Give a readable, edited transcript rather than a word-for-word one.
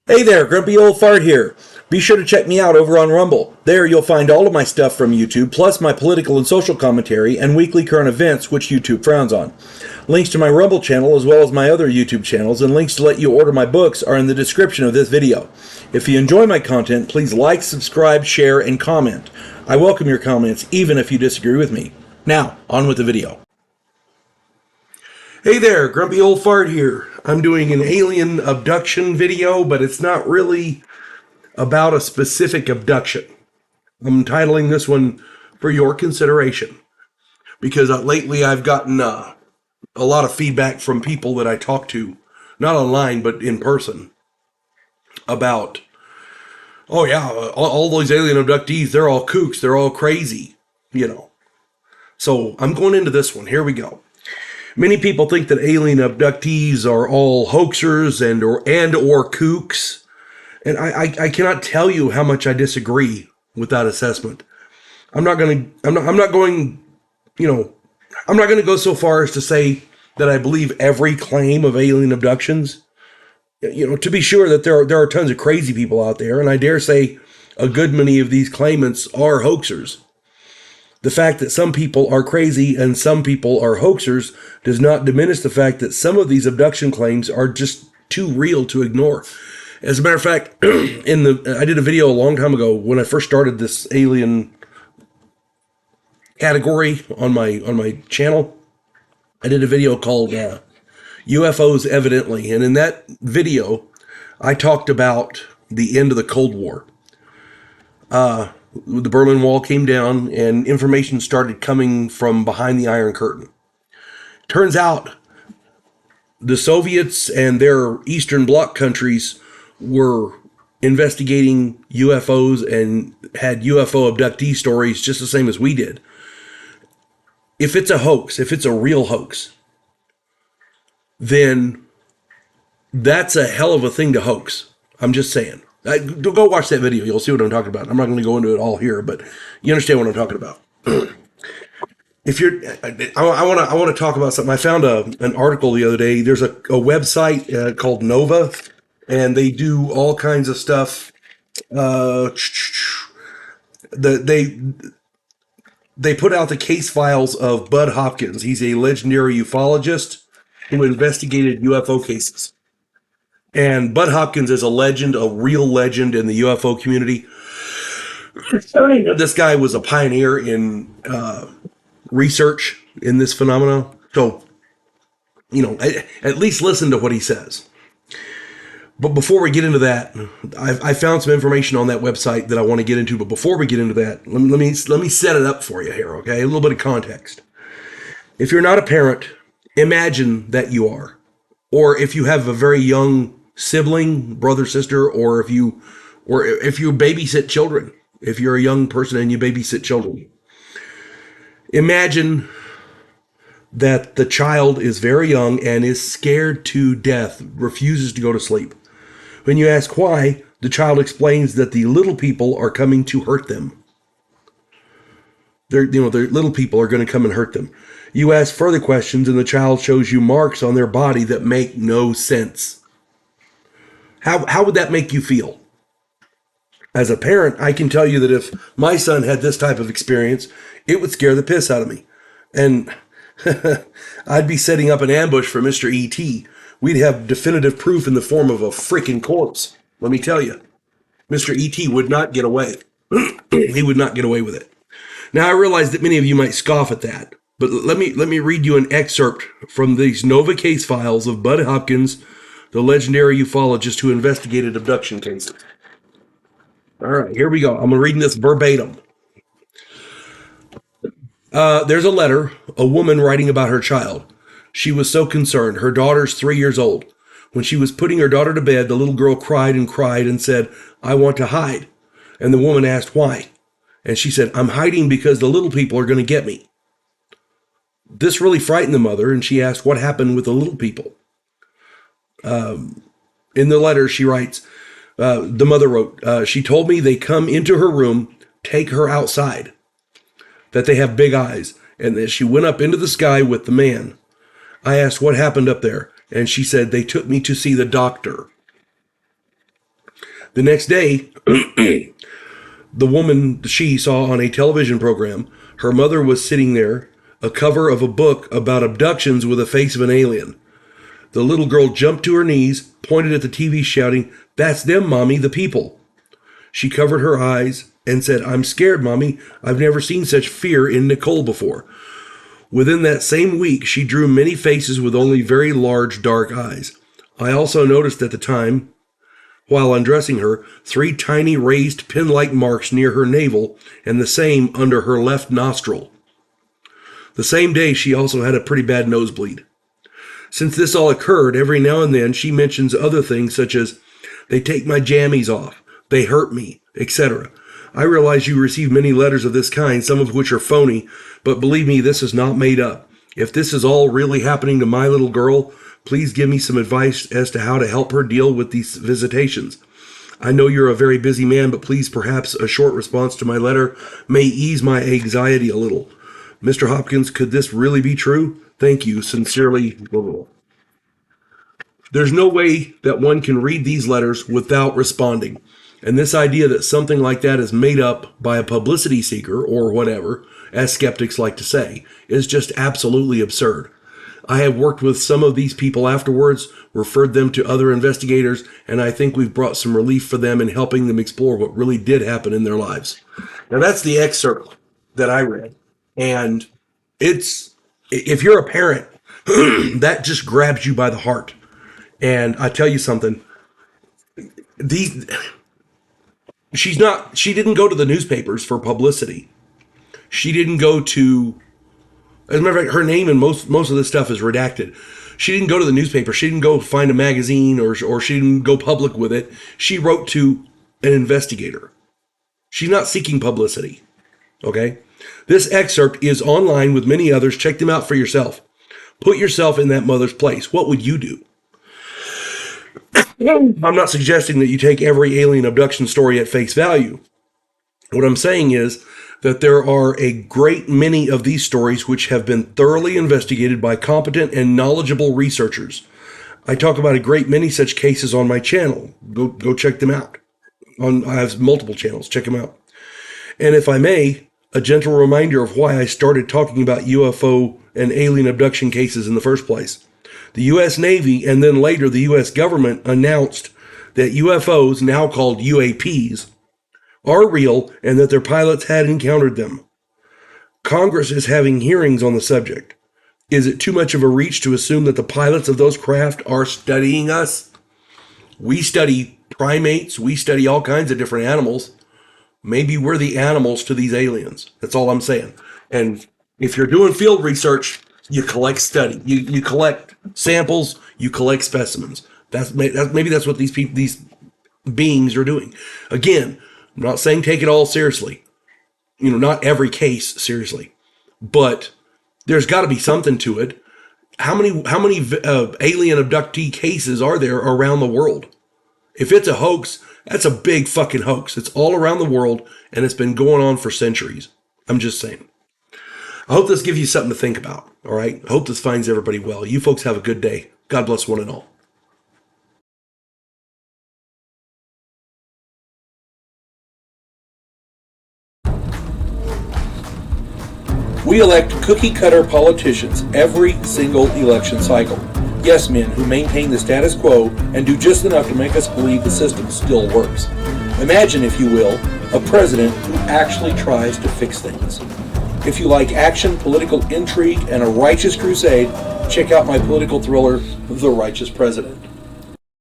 Hey there, Grumpy Old Fart here. Be sure to check me out over on Rumble. There you'll find all of my stuff from YouTube, plus my political and social commentary and weekly current events, which YouTube frowns on. Links to my Rumble channel as well as my other YouTube channels and links to let you order my books are in the description of this video. If you enjoy my content, please like, subscribe, share, and comment. I welcome your comments, even if you disagree with me. Now, on with the video. Hey there, Grumpy Old Fart here. I'm doing an alien abduction video, but it's not really about a specific abduction. I'm titling this one for your consideration because lately I've gotten a lot of feedback from people that I talk to, not online, but in person, about, oh yeah, all those alien abductees, they're all kooks, they're all crazy, you know. So I'm going into this one. Here we go. Many people think that alien abductees are all hoaxers and or kooks, and I cannot tell you how much I disagree with that assessment. I'm not going to go so far as to say that I believe every claim of alien abductions. You know, to be sure that there are tons of crazy people out there, and I dare say a good many of these claimants are hoaxers. The fact that some people are crazy and some people are hoaxers does not diminish the fact that some of these abduction claims are just too real to ignore. As a matter of fact, I did a video a long time ago when I first started this alien category on my channel. I did a video called UFOs Evidently, and in that video, I talked about the end of the Cold War. The Berlin Wall came down and information started coming from behind the Iron Curtain. Turns out the Soviets and their Eastern Bloc countries were investigating UFOs and had UFO abductee stories just the same as we did. If it's a hoax, if it's a real hoax, then that's a hell of a thing to hoax. I'm just saying. Go watch that video. You'll see what I'm talking about. I'm not going to go into it all here, but you understand what I'm talking about. If you're, I want to talk about something. I found an article the other day. There's a website called Nova, and they do all kinds of stuff. They put out the case files of Bud Hopkins. He's a legendary ufologist who investigated UFO cases. And Bud Hopkins is a legend, a real legend in the UFO community. This guy was a pioneer in research in this phenomenon. So, you know, at least listen to what he says. But before we get into that, I found some information on that website that I want to get into. But before we get into that, let me set it up for you here, okay? A little bit of context. If you're not a parent, imagine that you are. Or if you have a very young sibling, brother, sister, or if you babysit children, if you're a young person and you babysit children, imagine that the child is very young and is scared to death, refuses to go to sleep. When you ask why, the child explains that the little people are coming to hurt them. Their little people are going to come and hurt them. You ask further questions and the child shows you marks on their body that make no sense. How would that make you feel? As a parent, I can tell you that if my son had this type of experience, it would scare the piss out of me. And I'd be setting up an ambush for Mr. E.T. We'd have definitive proof in the form of a freaking corpse. Let me tell you, Mr. E.T. would not get away. He would not get away with it. Now, I realize that many of you might scoff at that, but let me read you an excerpt from these Nova case files of Bud Hopkins, the legendary ufologist who investigated abduction cases. All right, here we go. I'm reading this verbatim. There's a letter, a woman writing about her child. She was so concerned. Her daughter's 3 years old. When she was putting her daughter to bed, the little girl cried and said, "I want to hide." And the woman asked why. And she said, "I'm hiding because the little people are going to get me." This really frightened the mother, and she asked what happened with the little people. In the letter, she writes, the mother wrote, she told me they come into her room, take her outside, that they have big eyes, and that she went up into the sky with the man. I asked what happened up there, and she said they took me to see the doctor. The next day, the woman she saw on a television program, her mother was sitting there, a cover of a book about abductions with the face of an alien. The little girl jumped to her knees, pointed at the TV, shouting, "That's them, Mommy, the people." She covered her eyes and said, "I'm scared, Mommy. I've never seen such fear in Nicole before." Within that same week, she drew many faces with only very large, dark eyes. I also noticed at the time, while undressing her, 3 tiny raised pin-like marks near her navel and the same under her left nostril. The same day, she also had a pretty bad nosebleed. Since this all occurred, every now and then she mentions other things such as, "They take my jammies off, they hurt me," etc. I realize you receive many letters of this kind, some of which are phony, but believe me, this is not made up. If this is all really happening to my little girl, please give me some advice as to how to help her deal with these visitations. I know you're a very busy man, but please perhaps a short response to my letter may ease my anxiety a little. Mr. Hopkins, could this really be true? Thank you. Sincerely, blah, blah, blah. There's no way that one can read these letters without responding. And this idea that something like that is made up by a publicity seeker or whatever, as skeptics like to say, is just absolutely absurd. I have worked with some of these people afterwards, referred them to other investigators, and I think we've brought some relief for them in helping them explore what really did happen in their lives. Now that's the excerpt that I read. And if you're a parent, that just grabs you by the heart. And I tell you something, she didn't go to the newspapers for publicity. She didn't go to, as a matter of fact, her name and most of this stuff is redacted. She didn't go to the newspaper. She didn't go find a magazine or she didn't go public with it. She wrote to an investigator. She's not seeking publicity. Okay? This excerpt is online with many others. Check them out for yourself. Put yourself in that mother's place. What would you do? I'm not suggesting that you take every alien abduction story at face value. What I'm saying is that there are a great many of these stories which have been thoroughly investigated by competent and knowledgeable researchers. I talk about a great many such cases on my channel. Go check them out. I have multiple channels. Check them out. And if I may, a gentle reminder of why I started talking about UFO and alien abduction cases in the first place. The U.S. Navy and then later the U.S. government announced that UFOs, now called UAPs, are real and that their pilots had encountered them. Congress is having hearings on the subject. Is it too much of a reach to assume that the pilots of those craft are studying us? We study primates. We study all kinds of different animals. Maybe we're the animals to these aliens. That's all I'm saying. And if you're doing field research, you collect study. You collect samples. You collect specimens. Maybe that's what these beings are doing. Again, I'm not saying take it all seriously. Not every case seriously, but there's got to be something to it. How many alien abductee cases are there around the world? If it's a hoax, that's a big fucking hoax. It's all around the world, and it's been going on for centuries. I'm just saying. I hope this gives you something to think about, all right? I hope this finds everybody well. You folks have a good day. God bless one and all. We elect cookie-cutter politicians every single election cycle. Yes men who maintain the status quo and do just enough to make us believe the system still works. Imagine, if you will, a president who actually tries to fix things. If you like action, political intrigue, and a righteous crusade, check out my political thriller, The Righteous President.